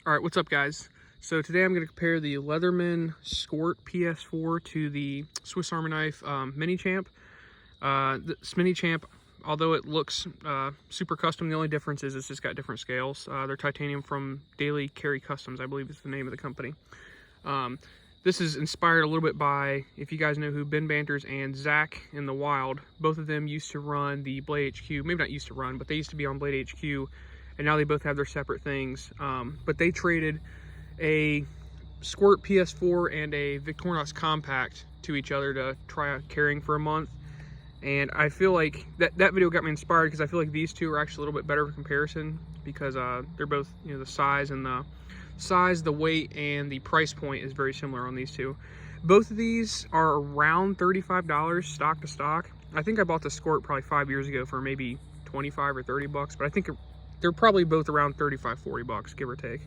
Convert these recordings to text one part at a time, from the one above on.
Alright, what's up guys? So today I'm going to compare the Leatherman Squirt PS4 to the Swiss Army Knife Minichamp. This Minichamp, although it looks super custom, the only difference is it's just got different scales. They're titanium from Daily Carry Customs, I believe is the name of the company. This is inspired a little bit by, if you guys know who Ben Banters and SAK in the Wild, both of them used to run the Blade HQ, maybe not used to run, but they used to be on Blade HQ. And now they both have their separate things. But they traded a Squirt PS4 and a Victorinox Compact to each other to try out carrying for a month. And I feel like that video got me inspired because I feel like these two are actually a little bit better for comparison because they're both, you know, the size, the weight, and the price point is very similar on these two. Both of these are around $35 stock to stock. I think I bought the Squirt probably 5 years ago for maybe 25 or 30 bucks, but I think they're probably both around 35, 40 bucks, give or take.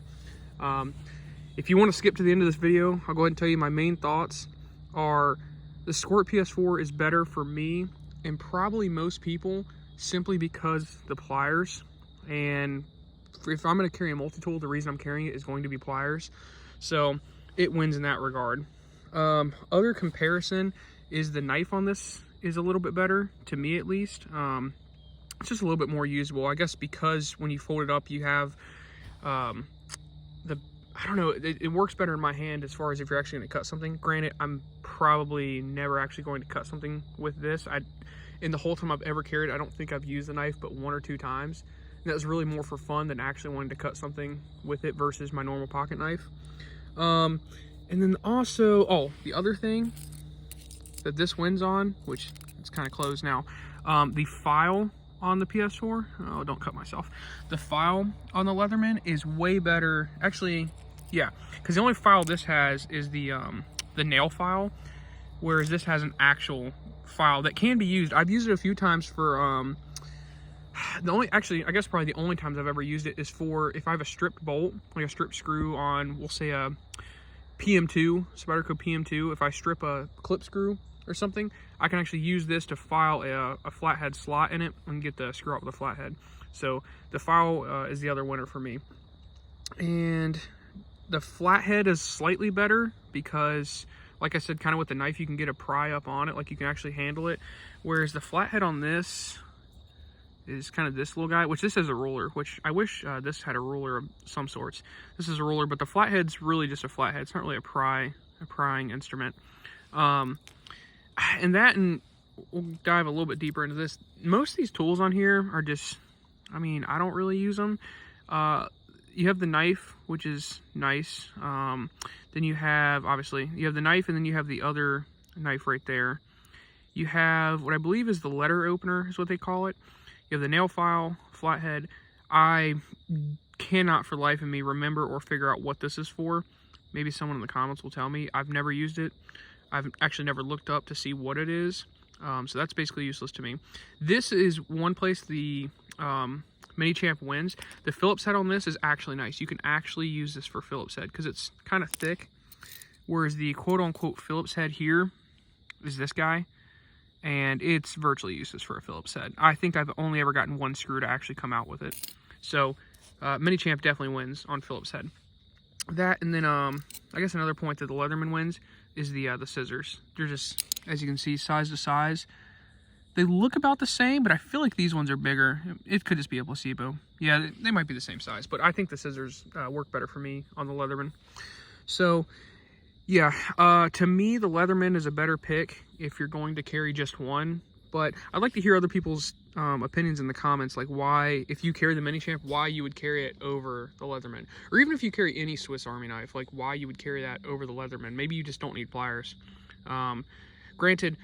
If you want to skip to the end of this video, I'll go ahead and tell you my main thoughts are the Squirt PS4 is better for me and probably most people simply because the pliers. And if I'm going to carry a multi-tool, the reason I'm carrying it is going to be pliers. So it wins in that regard. Other comparison is the knife on this is a little bit better, to me at least. It's just a little bit more usable, I guess, because when you fold it up, you have I don't know, it works better in my hand as far as if you're actually going to cut something. Granted, I'm probably never actually going to cut something with this. In the whole time I've ever carried, I don't think I've used the knife but 1 or 2 times. And that was really more for fun than actually wanting to cut something with it versus my normal pocket knife. And then also, the other thing that this wins on, which it's kind of closed now, the file on the PS4, oh, don't cut myself. The file on the Leatherman is way better. Actually, yeah, because the only file this has is the nail file, whereas this has an actual file that can be used. I've used it a few times for I guess probably the only times I've ever used it is for if I have a stripped bolt, like a stripped screw on, we'll say a PM2, Spyderco PM2. If I strip a clip screw or something, I can actually use this to file a flathead slot in it and get the screw out with a flathead. So the file is the other winner for me. And the flathead is slightly better because, like I said, kind of with the knife, you can get a pry up on it, like you can actually handle it. Whereas the flathead on this is kind of this little guy, which this is a ruler, which I wish this had a ruler of some sorts. This is a ruler, but the flathead's really just a flathead. It's not really a prying instrument. And we'll dive a little bit deeper into this. Most of these tools on here are just, I mean, I don't really use them. You have the knife, which is nice. Then you have, obviously, you have the knife, and then you have the other knife right there. You have what I believe is the letter opener, is what they call it. You have the nail file, flathead. I cannot for the life of me remember or figure out what this is for. Maybe someone in the comments will tell me. I've never used it. I've actually never looked up to see what it is. So that's basically useless to me. This is one place the Minichamp wins. The Phillips head on this is actually nice. You can actually use this for Phillips head because it's kind of thick. Whereas the quote-unquote Phillips head here is this guy. And it's virtually useless for a Phillips head. I think I've only ever gotten 1 screw to actually come out with it. So Minichamp definitely wins on Phillips head. That, and then I guess another point that the Leatherman wins is the scissors. They're just, as you can see, size to size. They look about the same, but I feel like these ones are bigger. It could just be a placebo. Yeah, they might be the same size, but I think the scissors work better for me on the Leatherman. So, yeah, to me, the Leatherman is a better pick if you're going to carry just one. But I'd like to hear other people's opinions in the comments, like why, if you carry the Minichamp, why you would carry it over the Leatherman. Or even if you carry any Swiss Army knife, like why you would carry that over the Leatherman. Maybe you just don't need pliers. Granted,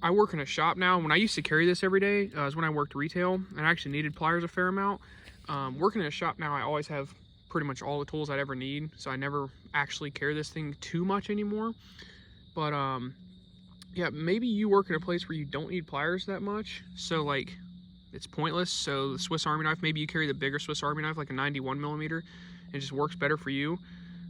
I work in a shop now. When I used to carry this every day, is when I worked retail, and I actually needed pliers a fair amount. Working in a shop now, I always have pretty much all the tools I'd ever need, so I never actually carry this thing too much anymore. But yeah, maybe you work in a place where you don't need pliers that much, so like it's pointless. So the Swiss Army knife, maybe you carry the bigger Swiss Army knife, like a 91mm, and it just works better for you.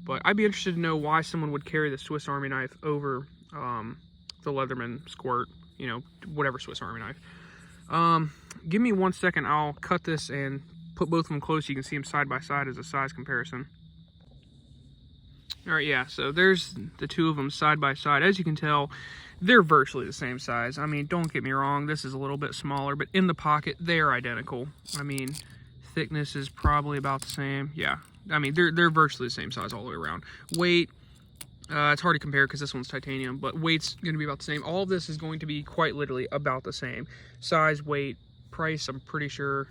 But I'd be interested to know why someone would carry the Swiss Army knife over the Leatherman Squirt, you know, whatever Swiss Army knife. Give me 1 second, I'll cut this and put both of them close so you can see them side by side as a size comparison. All right, yeah, so there's the two of them side by side. As you can tell, they're virtually the same size. I mean, don't get me wrong, this is a little bit smaller, but in the pocket, they're identical. I mean, thickness is probably about the same. Yeah, I mean, they're virtually the same size all the way around. Weight, it's hard to compare because this one's titanium, but weight's going to be about the same. All of this is going to be quite literally about the same. Size, weight, price, I'm pretty sure,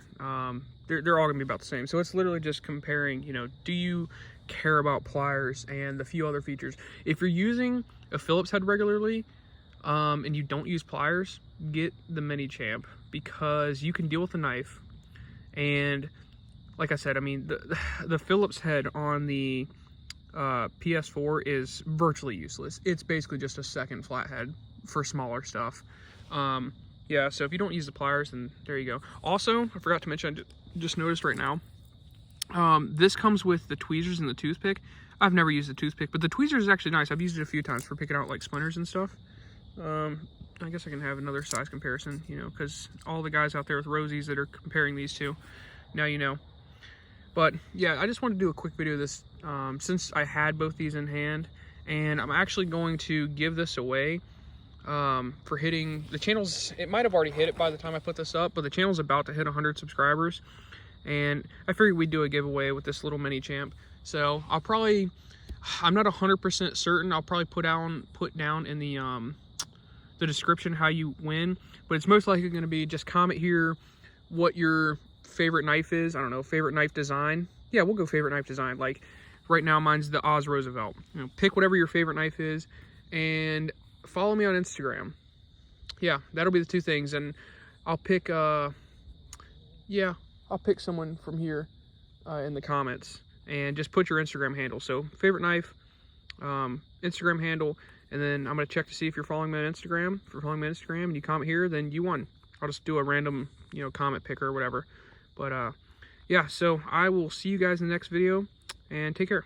they're all going to be about the same. So it's literally just comparing, you know, do you care about pliers and the few other features. If you're using a Phillips head regularly and you don't use pliers, get the Minichamp, because you can deal with a knife. And like I said, I mean, the Phillips head on the PS4 is virtually useless. It's basically just a second flathead for smaller stuff. Yeah, so if you don't use the pliers, then there you go. Also, I forgot to mention, I just noticed right now, this comes with the tweezers and the toothpick. I've never used the toothpick, but the tweezers is actually nice. I've used it a few times for picking out like splinters and stuff. I guess I can have another size comparison, you know, because all the guys out there with Rosies that are comparing these two, now you know. But yeah, I just wanted to do a quick video of this since I had both these in hand, and I'm actually going to give this away for hitting the channel's. It might have already hit it by the time I put this up, but the channel's about to hit 100 subscribers. And I figured we'd do a giveaway with this little Minichamp. So I'll probably, I'm not 100% certain. I'll probably put down in the description how you win. But it's most likely going to be just comment here what your favorite knife is. I don't know, favorite knife design. Yeah, we'll go favorite knife design. Like right now, mine's the Oz Roosevelt. You know, pick whatever your favorite knife is, and follow me on Instagram. Yeah, that'll be the two things. And I'll pick yeah, I'll pick someone from here in the comments, and just put your Instagram handle. So favorite knife, Instagram handle, and then I'm gonna check to see if you're following me on Instagram. If you're following me on Instagram and you comment here, then you won. I'll just do a random, you know, comment picker or whatever. But yeah, so I will see you guys in the next video, and take care.